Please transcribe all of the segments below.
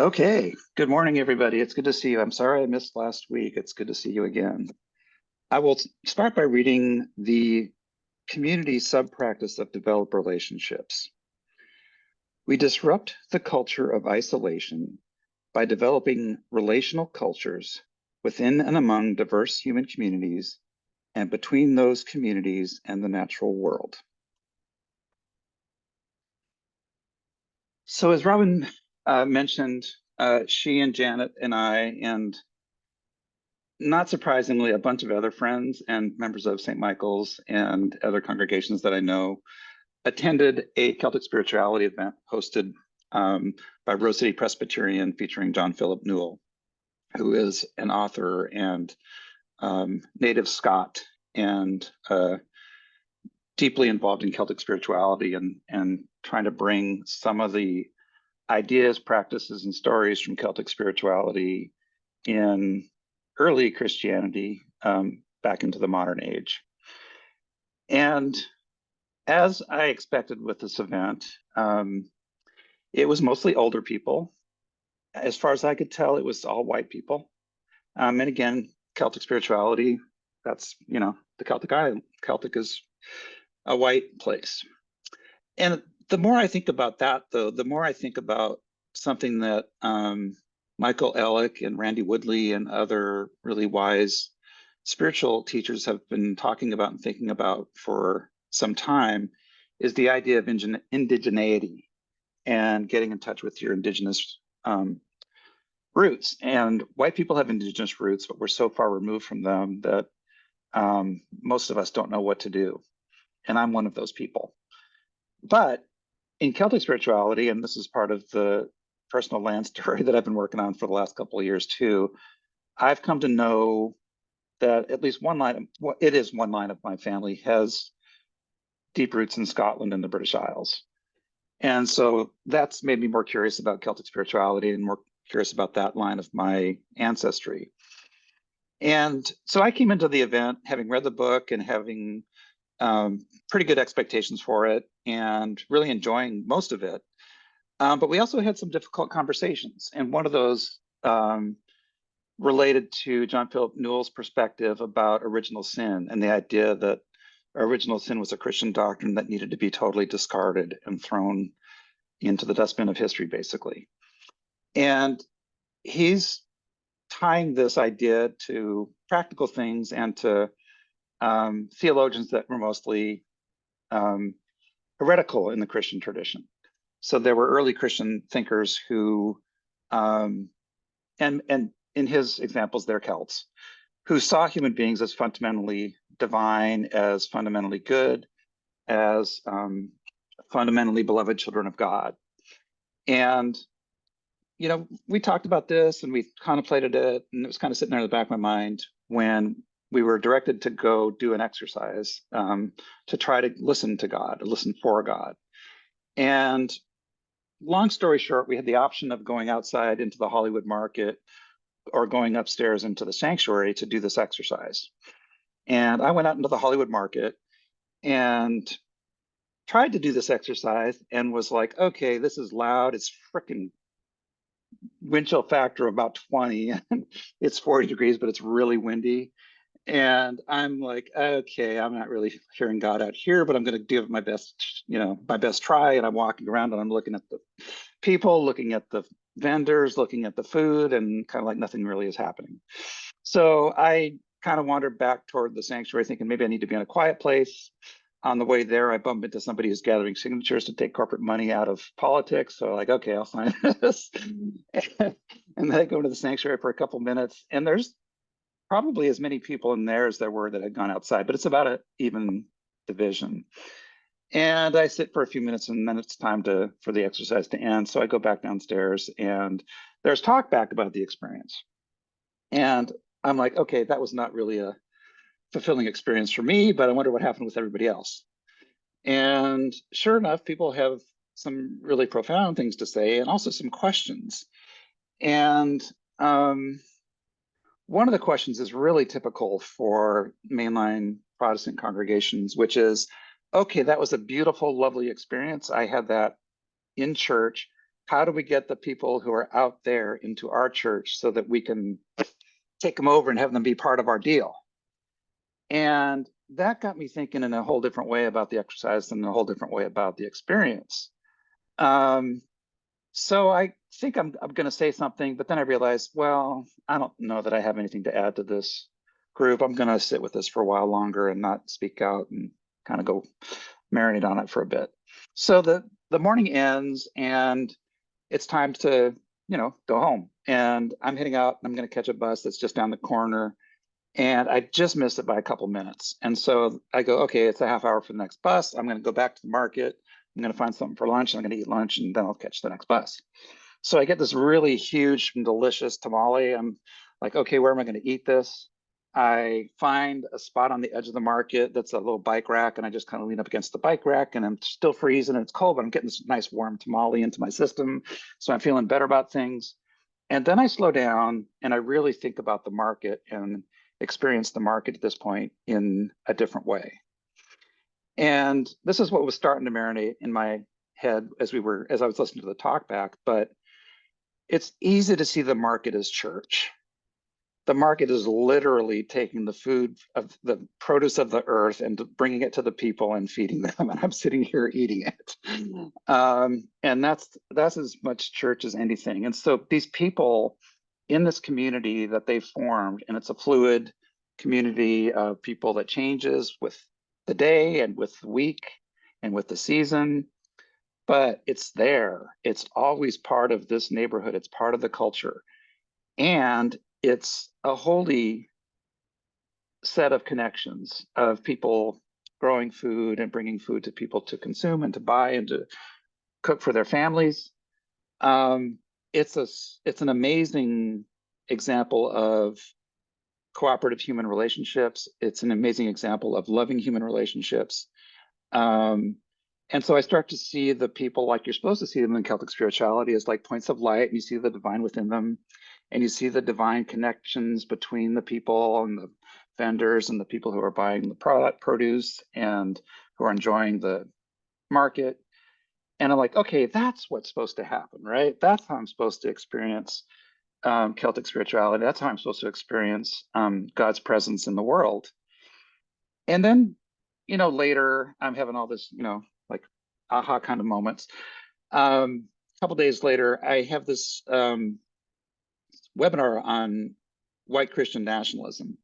Okay, good morning, everybody. It's good to see you. I'm sorry I missed last week. It's good to see you again. I will start by reading the community sub-practice of developed relationships. We disrupt the culture of isolation by developing relational cultures within and among diverse human communities and between those communities and the natural world. So as Robin mentioned, she and Janet and I, and not surprisingly, a bunch of other friends and members of St. Michael's and other congregations that I know attended a Celtic spirituality event hosted by Rose City Presbyterian featuring John Philip Newell, who is an author and native Scot and deeply involved in Celtic spirituality and trying to bring some of the ideas, practices, and stories from Celtic spirituality in early Christianity back into the modern age. And as I expected with this event, it was mostly older people. As far as I could tell, it was all white people. And again, Celtic spirituality, that's, the Celtic island. Celtic is a white place. And the more I think about that, though, the more I think about something that Michael Ellick and Randy Woodley and other really wise spiritual teachers have been talking about and thinking about for some time is the idea of indigeneity and getting in touch with your indigenous roots. And white people have indigenous roots, but we're so far removed from them that most of us don't know what to do. And I'm one of those people. But in Celtic spirituality, and this is part of the personal land story that I've been working on for the last couple of years too, I've come to know that at least one line of my family has deep roots in Scotland and the British Isles. And so that's made me more curious about Celtic spirituality and more curious about that line of my ancestry. And so I came into the event having read the book and having pretty good expectations for it and really enjoying most of it. But we also had some difficult conversations. And one of those related to John Philip Newell's perspective about original sin and the idea that original sin was a Christian doctrine that needed to be totally discarded and thrown into the dustbin of history, basically. And he's tying this idea to practical things and to theologians that were mostly heretical in the Christian tradition. So there were early Christian thinkers who, and in his examples, they're Celts, who saw human beings as fundamentally divine, as fundamentally good, as fundamentally beloved children of God. And, we talked about this and we contemplated it, and it was kind of sitting there in the back of my mind when we were directed to go do an exercise to try to listen to God, to listen for God. And long story short, we had the option of going outside into the Hollywood market or going upstairs into the sanctuary to do this exercise. And I went out into the Hollywood market and tried to do this exercise and was like, okay, this is loud. It's freaking wind chill factor of about 20. It's 40 degrees, but it's really windy. And I'm like, okay, I'm not really hearing God out here, but I'm going to give my best, my best try. And I'm walking around and I'm looking at the people, looking at the vendors, looking at the food, and kind of like nothing really is happening. So I kind of wandered back toward the sanctuary thinking maybe I need to be in a quiet place. On the way there, I bumped into somebody who's gathering signatures to take corporate money out of politics. So like, okay, I'll sign this. And then I go to the sanctuary for a couple minutes, and there's probably as many people in there as there were that had gone outside, but it's about an even division. And I sit for a few minutes and then it's time for the exercise to end. So I go back downstairs and there's talk back about the experience. And I'm like, okay, that was not really a fulfilling experience for me, but I wonder what happened with everybody else. And sure enough, people have some really profound things to say and also some questions. And one of the questions is really typical for mainline Protestant congregations, which is, okay, that was a beautiful, lovely experience. I had that in church. how do we get the people who are out there into our church so that we can take them over and have them be part of our deal? And that got me thinking in a whole different way about the exercise and a whole different way about the experience. So I think I'm going to say something, but then I realized, well, I don't know that I have anything to add to this group. I'm going to sit with this for a while longer and not speak out and kind of go marinate on it for a bit. So the morning ends and it's time to, go home. And I'm heading out. I'm going to catch a bus that's just down the corner. And I just missed it by a couple minutes. And so I go, okay, it's a half hour for the next bus. I'm going to go back to the market. I'm going to find something for lunch. I'm going to eat lunch and then I'll catch the next bus. So I get this really huge and delicious tamale. I'm like, okay, where am I going to eat this? I find a spot on the edge of the market that's a little bike rack, and I just kind of lean up against the bike rack, and I'm still freezing and it's cold, but I'm getting this nice warm tamale into my system. So I'm feeling better about things. And then I slow down and I really think about the market and experience the market at this point in a different way. And this is what was starting to marinate in my head as I was listening to the talk back, but it's easy to see the market as church. The market is literally taking the food of the produce of the earth and bringing it to the people and feeding them. And I'm sitting here eating it. And that's as much church as anything. And so these people in this community that they've formed, and it's a fluid community of people that changes with the day and with the week and with the season, but it's there. It's always part of this neighborhood. It's part of the culture. And it's a holy set of connections of people growing food and bringing food to people to consume and to buy and to cook for their families. It's an amazing example of cooperative human relationships. It's an amazing example of loving human relationships. And so I start to see the people like you're supposed to see them in Celtic spirituality as like points of light. And you see the divine within them, and you see the divine connections between the people and the vendors and the people who are buying the produce and who are enjoying the market. And I'm like, okay, that's what's supposed to happen, right? That's how I'm supposed to experience Celtic spirituality. That's how I'm supposed to experience God's presence in the world. And then, later I'm having all this, like aha kind of moments. A couple days later, I have this webinar on white Christian nationalism.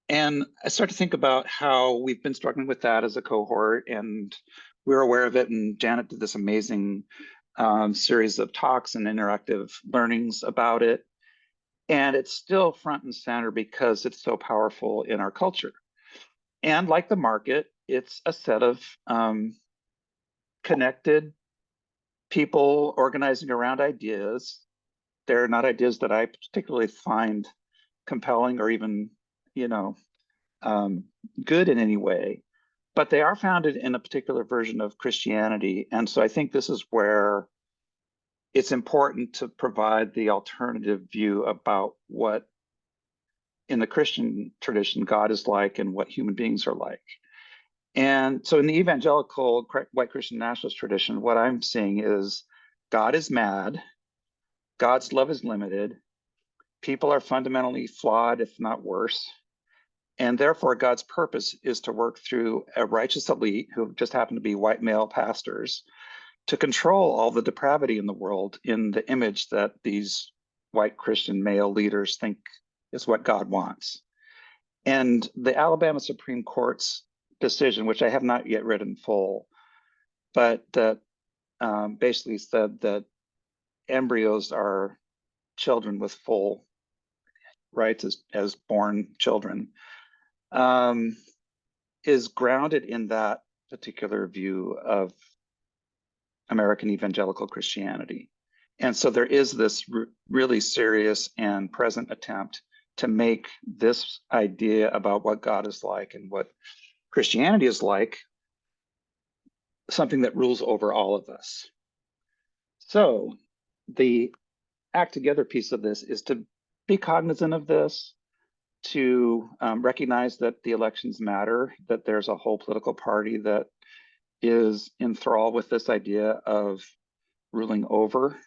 And I start to think about how we've been struggling with that as a cohort, and we're aware of it. And Janet did this amazing series of talks and interactive learnings about it. And it's still front and center because it's so powerful in our culture. And like the market, it's a set of connected people organizing around ideas. They're not ideas that I particularly find compelling or even, good in any way, but they are founded in a particular version of Christianity. And so I think this is where it's important to provide the alternative view about what in the Christian tradition God is like and what human beings are like. And so in the evangelical white Christian nationalist tradition, what I'm seeing is God is mad, God's love is limited, people are fundamentally flawed, if not worse. And therefore, God's purpose is to work through a righteous elite who just happen to be white male pastors to control all the depravity in the world in the image that these white Christian male leaders think is what God wants. And the Alabama Supreme Court's decision, which I have not yet read in full, but that basically said that embryos are children with full rights as born children, is grounded in that particular view of American evangelical Christianity. And so there is this really serious and present attempt to make this idea about what God is like and what Christianity is like something that rules over all of us. So the act together piece of this is to be cognizant of this, to recognize that the elections matter, that there's a whole political party that is enthralled with this idea of ruling over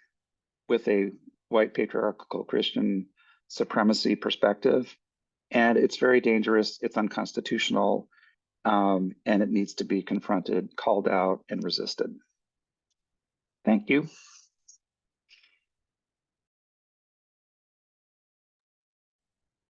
with a white patriarchal Christian supremacy perspective. And it's very dangerous, it's unconstitutional, and it needs to be confronted, called out, and resisted. Thank you.